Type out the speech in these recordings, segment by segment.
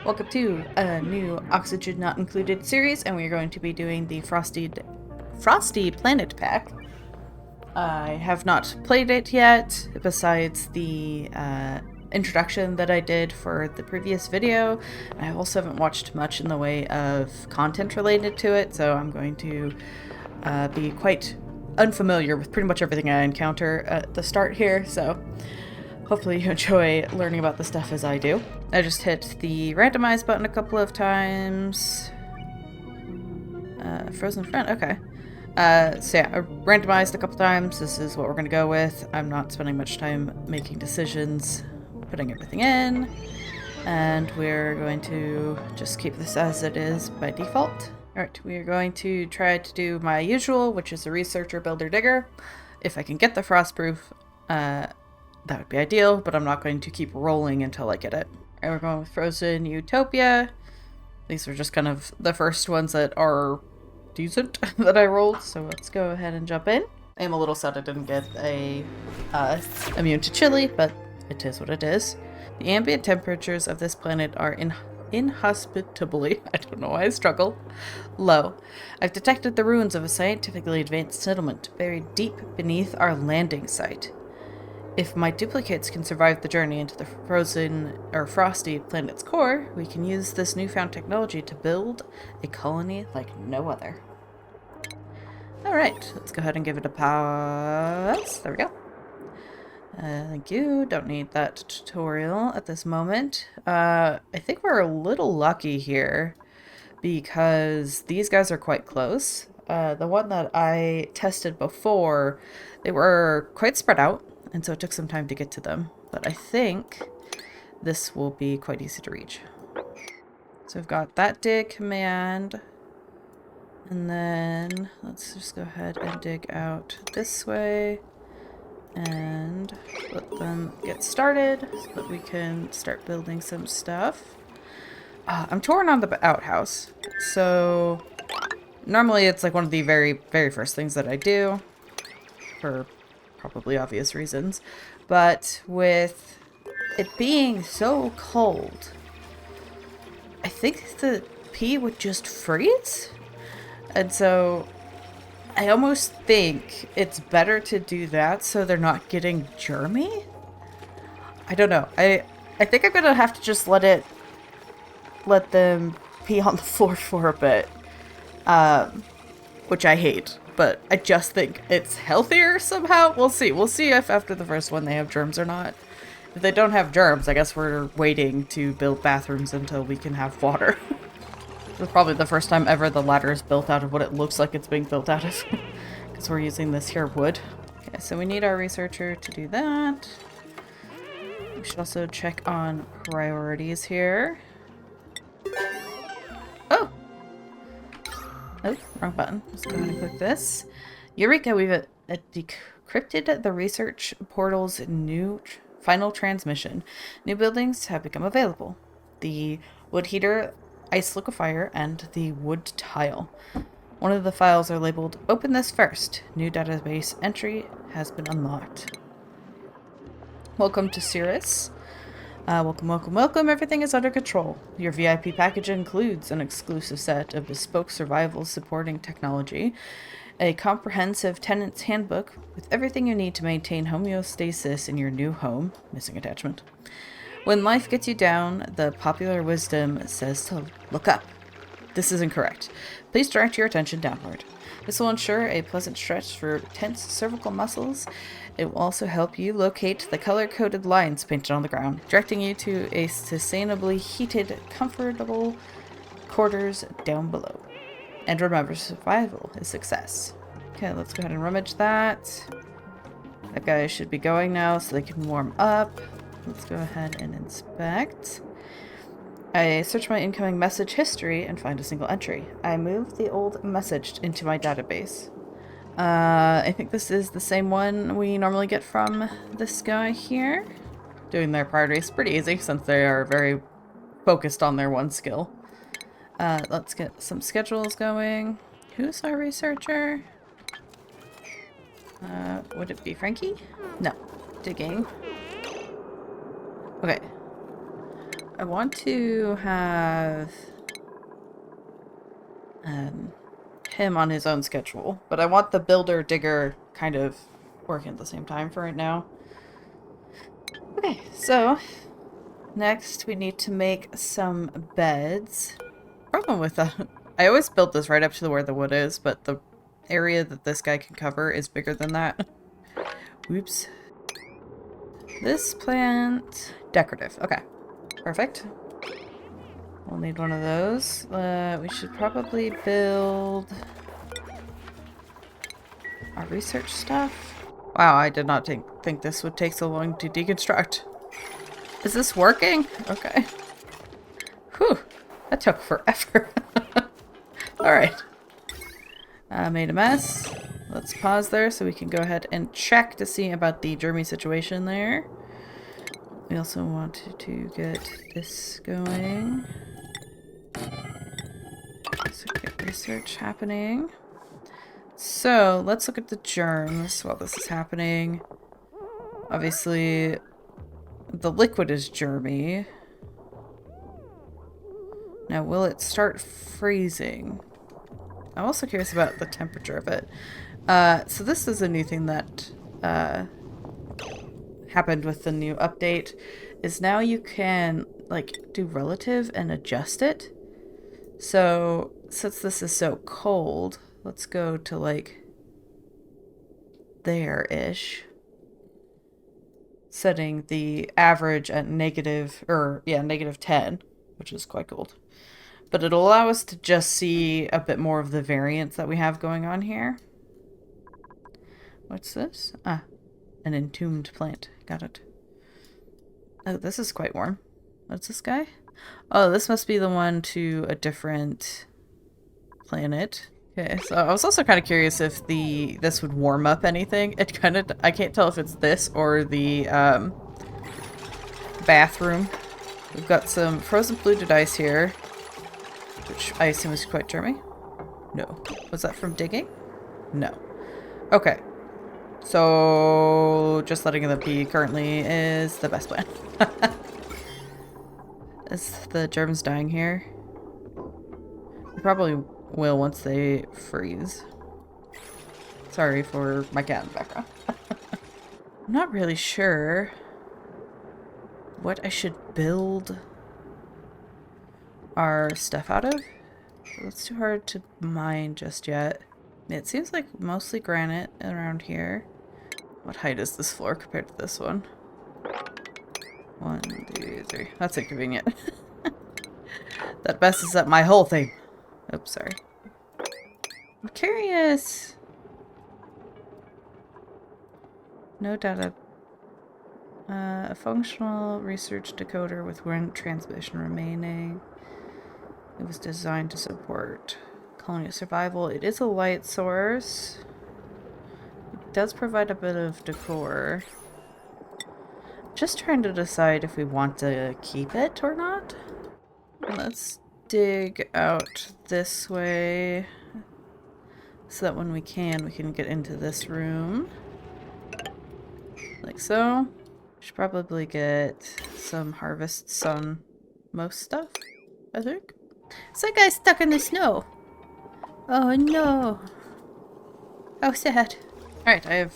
Welcome to a new Oxygen Not Included series, and we are going to be doing the Frosty Planet pack. I have not played it yet, besides the introduction that I did for the previous video. I also haven't watched much in the way of content related to it, so I'm going to be quite unfamiliar with pretty much everything I encounter at the start here, so hopefully you enjoy learning about the stuff as I do. I just hit the randomize button a couple of times. Frozen friend, okay. So yeah, I randomized a couple times. This is what we're gonna go with. I'm not spending much time making decisions, putting everything in. And we're going to just keep this as it is by default. Alright, we are going to try to do my usual, which is a researcher, builder, digger. If I can get the frostproof, that would be ideal, but I'm not going to keep rolling until I get it. And we're going with Frozen Utopia. These are just kind of the first ones that are decent that I rolled, so let's go ahead and jump in. I am a little sad I didn't get a immune to chili, but it is what it is. The ambient temperatures of this planet are inhospitably, I don't know why I struggle, low. I've detected the ruins of a scientifically advanced settlement buried deep beneath our landing site. If my duplicates can survive the journey into the frozen or frosty planet's core, we can use this newfound technology to build a colony like no other. Alright, let's go ahead and give it a pause. There we go. Thank you. Don't need that tutorial at this moment. I think we're a little lucky here because these guys are quite close. The one that I tested before, they were quite spread out, and so it took some time to get to them. But I think this will be quite easy to reach. So we've got that dig command. And then let's just go ahead and dig out this way. And let them get started so that we can start building some stuff. I'm torn on the outhouse. So normally it's like one of the very, very first things that I do for probably obvious reasons, but with it being so cold, I think the pea would just freeze, and so I almost think it's better to do that so they're not getting germy. I don't know. I think I'm gonna have to just let them pee on the floor for a bit, which I hate. But I just think it's healthier somehow. We'll see. We'll see if after the first one they have germs or not. If they don't have germs, I guess we're waiting to build bathrooms until we can have water. This is probably the first time ever the ladder is built out of what it looks like it's being built out of. Because we're using this here wood. Okay, so we need our researcher to do that. We should also check on priorities here. Oh! Oh, wrong button. Let's go ahead and click this. Eureka! We've decrypted the research portal's new final transmission. New buildings have become available. The wood heater, ice liquefier, and the wood tile. One of the files are labeled "Open this first." New database entry has been unlocked. Welcome to Cirrus. Welcome, welcome, welcome. Everything is under control. Your VIP package includes an exclusive set of bespoke survival supporting technology, a comprehensive tenant's handbook with everything you need to maintain homeostasis in your new home. Missing attachment. When life gets you down, the popular wisdom says to look up. This is incorrect. Please direct your attention downward. This will ensure a pleasant stretch for tense cervical muscles. It will also help you locate the color-coded lines painted on the ground, directing you to a sustainably heated, comfortable quarters down below. And remember, survival is success. Okay, let's go ahead and rummage that. That guy should be going now so they can warm up. Let's go ahead and inspect. I search my incoming message history and find a single entry. I moved the old message into my database. I think this is the same one we normally get from this guy here. Doing their priorities pretty easy since they are very focused on their one skill. Let's get some schedules going. Who's our researcher? Would it be Frankie? No. Digging. Okay. I want to have him on his own schedule, but I want the builder digger kind of working at the same time for right now. Okay, so next we need to make some beds. Problem with that, I always build this right up to where the wood is, but the area that this guy can cover is bigger than that. Whoops. This plant, decorative. Okay, perfect. We'll need one of those. We should probably build our research stuff. Wow, I did not think this would take so long to deconstruct. Is this working? Okay. Whew, that took forever. Alright. Made a mess. Let's pause there so we can go ahead and check to see about the germy situation there. We also wanted to get this going. So get research happening. So let's look at the germs while this is happening. Obviously, the liquid is germy. Now, will it start freezing? I'm also curious about the temperature of it. So this is a new thing that happened with the new update, is now you can like do relative and adjust it. So since this is so cold, let's go to like there-ish. Setting the average at -10, which is quite cold. But it'll allow us to just see a bit more of the variance that we have going on here. What's this? Ah, an entombed plant. Got it. Oh, this is quite warm. What's this guy? Oh, this must be the one to a different planet. Okay, so I was also kind of curious if this would warm up anything. It kind of, I can't tell if it's this or the bathroom. We've got some frozen polluted ice here, which I assume is quite germy. No. Was that from digging? No. Okay. So just letting them be currently is the best plan. Is the germs dying here? They probably will once they freeze. Sorry for my cat in the background. I'm not really sure what I should build our stuff out of. It's too hard to mine just yet. It seems like mostly granite around here. What height is this floor compared to this one? 1, 2, 3. That's inconvenient. That messes up my whole thing. Oops, sorry. I'm curious. No data. A functional research decoder with one transmission remaining. It was designed to support colony survival. It is a light source. It does provide a bit of decor. Just trying to decide if we want to keep it or not. Let's dig out this way so that when we can get into this room. Like so. Should probably get some harvests on most stuff, I think. So that guy's stuck in the snow. Oh no. How sad. Alright, I have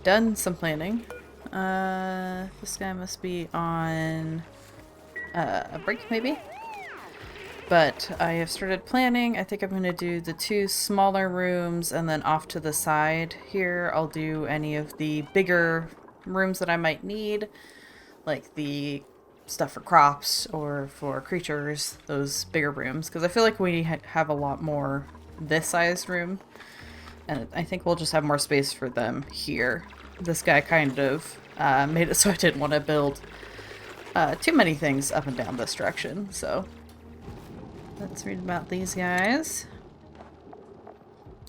done some planning. This guy must be on a break maybe. But I have started planning. I think I'm going to do the 2 smaller rooms, and then off to the side here I'll do any of the bigger rooms that I might need. Like the stuff for crops or for creatures, those bigger rooms. Because I feel like we have a lot more this size room. And I think we'll just have more space for them here. This guy kind of made it so I didn't want to build too many things up and down this direction. So let's read about these guys.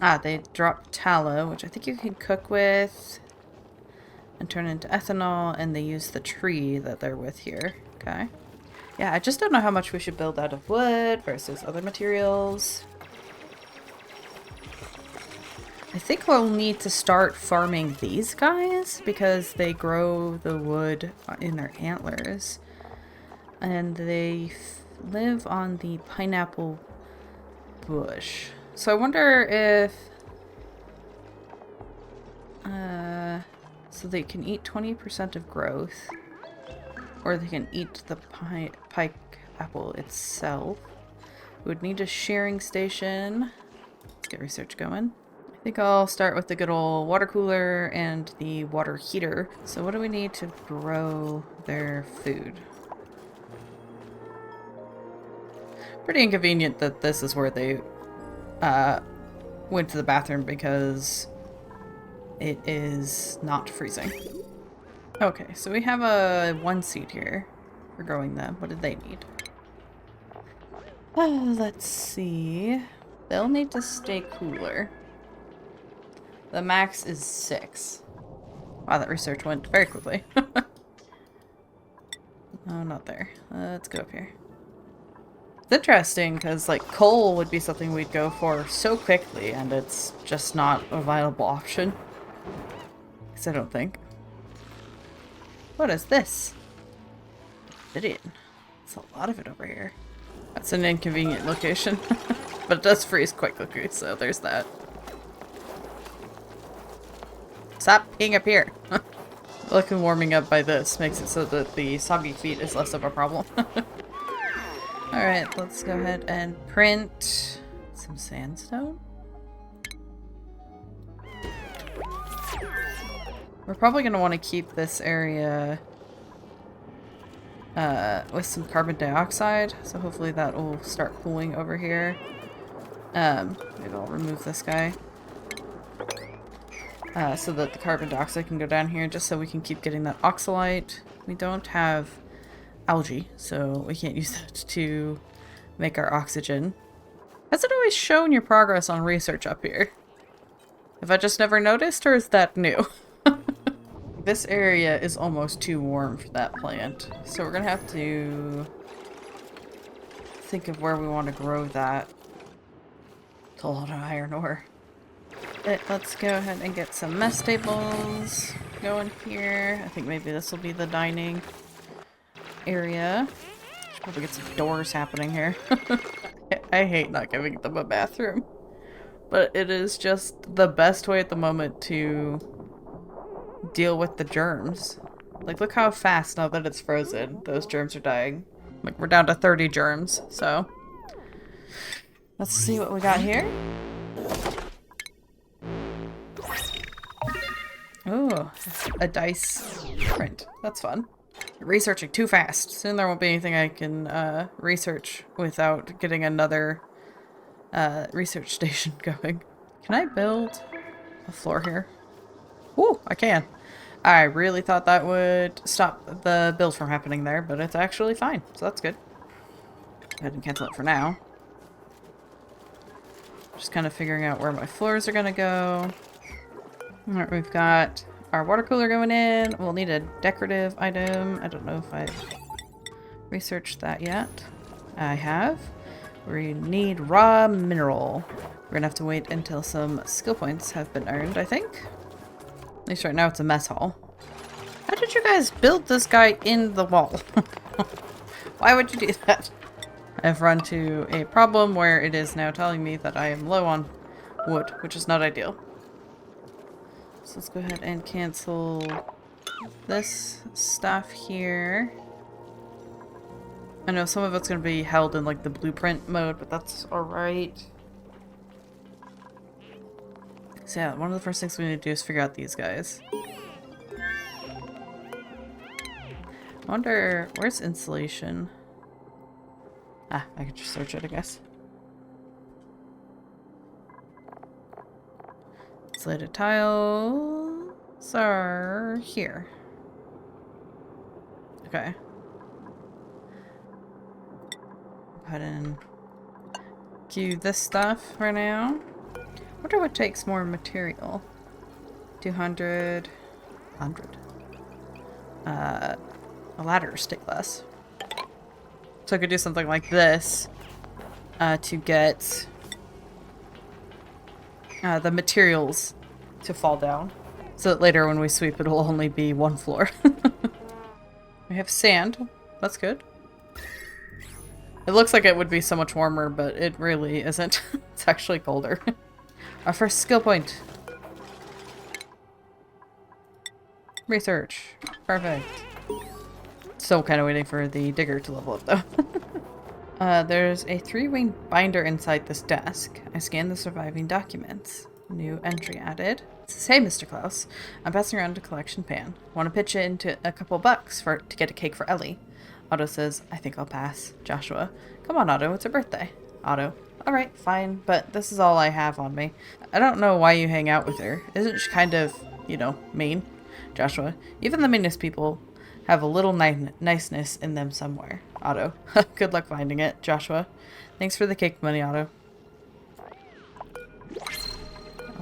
Ah, they drop tallow, which I think you can cook with and turn into ethanol, and they use the tree that they're with here. Okay. Yeah, I just don't know how much we should build out of wood versus other materials. I think we'll need to start farming these guys because they grow the wood in their antlers. And they live on the pineapple bush. So I wonder if... so they can eat 20% of growth. Or they can eat the pike apple itself. We would need a sharing station. Let's get research going. I think I'll start with the good old water cooler and the water heater. So what do we need to grow their food? Pretty inconvenient that this is where they went to the bathroom because it is not freezing. Okay, so we have a 1 seed here for growing them. What did they need? Let's see. They'll need to stay cooler. The max is 6. Wow, that research went very quickly. Oh, not there. Let's go up here. It's interesting because, like, coal would be something we'd go for so quickly, and it's just not a viable option. At least I don't think. What is this? Obsidian. It's a lot of it over here. That's an inconvenient location. But it does freeze quite quickly, so there's that. Stop being up here. Looking warming up by this makes it so that the soggy feet is less of a problem. Alright, let's go ahead and print some sandstone. We're probably going to want to keep this area with some carbon dioxide, so hopefully that will start cooling over here. Maybe I'll remove this guy so that the carbon dioxide can go down here, just so we can keep getting that oxalite. We don't have algae, so we can't use that to make our oxygen. Has it always shown your progress on research up here? Have I just never noticed, or is that new? This area is almost too warm for that plant, so we're gonna have to think of where we want to grow that. It's a lot of iron ore. Let's go ahead and get some mess tables going here. I think maybe this will be the dining area. Should probably get some doors happening here. I hate not giving them a bathroom, but it is just the best way at the moment to deal with the germs. Like, look how fast, now that it's frozen, those germs are dying. Like, we're down to 30 germs, so let's see what we got here. Oh, a dice print. That's fun. Researching too fast. Soon there won't be anything I can research without getting another research station going. Can I build a floor here? Ooh, I can. I really thought that would stop the build from happening there, but it's actually fine, so that's good. Go ahead and cancel it for now. Just kind of figuring out where my floors are gonna go. Alright, we've got our water cooler going in. We'll need a decorative item. I don't know if I've researched that yet. I have. We need raw mineral. We're gonna have to wait until some skill points have been earned, I think. At least right now it's a mess hall. How did you guys build this guy in the wall? Why would you do that? I've run to a problem where it is now telling me that I am low on wood, which is not ideal. So let's go ahead and cancel this stuff here. I know some of it's going to be held in like the blueprint mode, but that's alright. So yeah, one of the first things we need to do is figure out these guys. I wonder, where's insulation? Ah, I could just search it, I guess. Insulated tiles are here. Okay. Go ahead and queue this stuff for now. Wonder what takes more material. 200, 100. A ladders take less. So I could do something like this to get the materials to fall down. So that later when we sweep it will only be one floor. We have sand. That's good. It looks like it would be so much warmer, but it really isn't. It's actually colder. Our first skill point. Research. Perfect. Still kind of waiting for the digger to level up, though. There's a 3-wing binder inside this desk. I scanned the surviving documents. New entry added. It says, "Hey, Mr. Klaus. I'm passing around a collection pan. Want to pitch in to a couple bucks to get a cake for Ellie?" Otto says, "I think I'll pass." Joshua, "Come on, Otto. It's her birthday." Otto, "Alright, fine, but this is all I have on me. I don't know why you hang out with her. Isn't she kind of, you know, mean?" Joshua, "Even the meanest people have a little niceness in them somewhere." Otto, "Good luck finding it." Joshua, "Thanks for the cake money, Otto."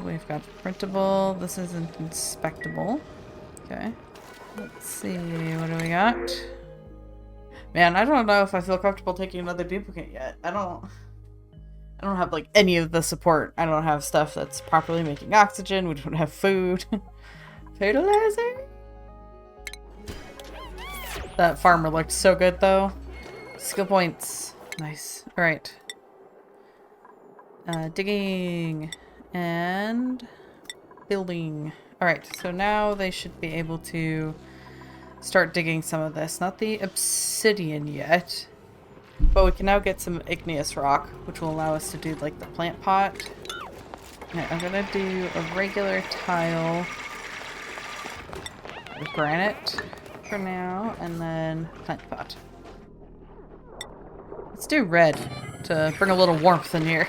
We've got printable. This isn't inspectable. Okay. Let's see. What do we got? Man, I don't know if I feel comfortable taking another duplicate yet. I don't have like any of the support. I don't have stuff that's properly making oxygen. We don't have food. Fertilizer? That farmer looked so good though. Skill points. Nice. Alright. Digging and building. Alright, so now they should be able to start digging some of this. Not the obsidian yet, but we can now get some igneous rock, which will allow us to do like the plant pot. Okay, I'm gonna do a regular tile with granite for now, and then plant pot. Let's do red to bring a little warmth in here.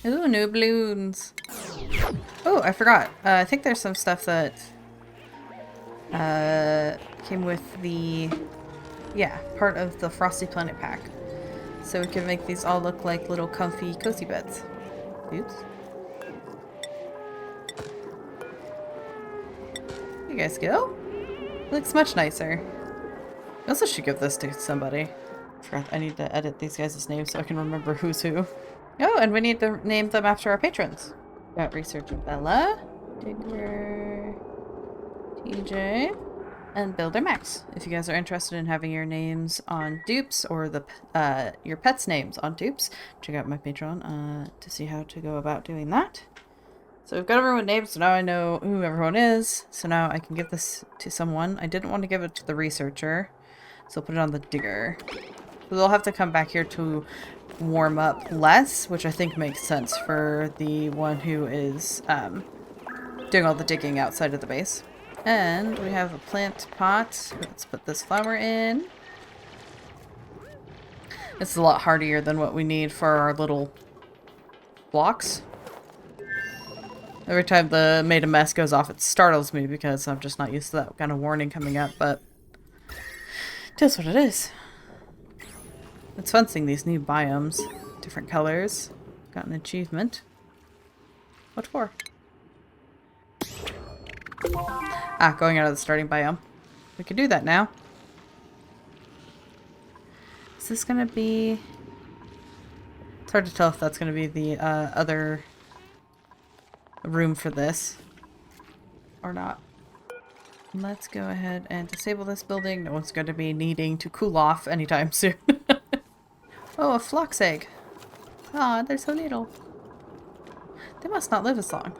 Ooh, new balloons. Oh, I forgot. I think there's some stuff that came with the, yeah, part of the Frosty Planet pack. So we can make these all look like little comfy, cozy beds. Oops. You guys go? It looks much nicer. I also should give this to somebody. I forgot I need to edit these guys' names so I can remember who's who. Oh, and we need to name them after our patrons. Got Researcher Bella, Digger, TJ, and Builder Max. If you guys are interested in having your names on dupes or the your pets' names on dupes, check out my Patreon to see how to go about doing that. So we've got everyone named, so now I know who everyone is. So now I can give this to someone. I didn't want to give it to the researcher, so I'll put it on the digger. So they'll have to come back here to warm up less, which I think makes sense for the one who is doing all the digging outside of the base. And we have a plant pot. Let's put this flower in. This is a lot hardier than what we need for our little blocks. Every time the made a mess goes off, it startles me because I'm just not used to that kind of warning coming up, but it is what it is. It's fun seeing these new biomes. Different colors. Got an achievement. What for? Ah, going out of the starting biome. We can do that now. Is this gonna be... It's hard to tell if that's gonna be the other room for this or not. Let's go ahead and disable this building. No one's going to be needing to cool off anytime soon. Oh, a flox egg. Aw, they're so little. They must not live as long.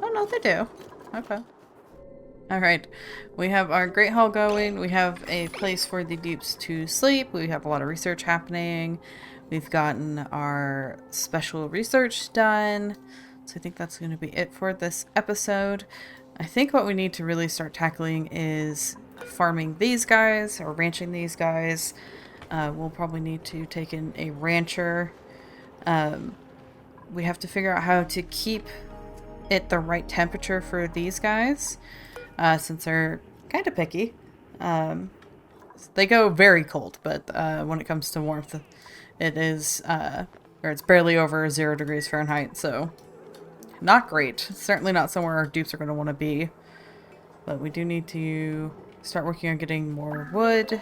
Oh no, they do. Okay. Alright, we have our Great Hall going. We have a place for the dupes to sleep. We have a lot of research happening. We've gotten our special research done. So I think that's going to be it for this episode. I think what we need to really start tackling is farming these guys or ranching these guys. We'll probably need to take in a rancher. We have to figure out how to keep it the right temperature for these guys, since they're kind of picky. They go very cold, but when it comes to warmth, it is, or it's barely over 0 degrees Fahrenheit, so not great. Certainly not somewhere our dupes are going to want to be. But we do need to start working on getting more wood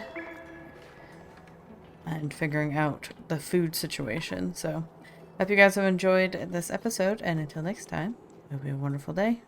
and figuring out the food situation. So, hope you guys have enjoyed this episode, and until next time, hope you have a wonderful day.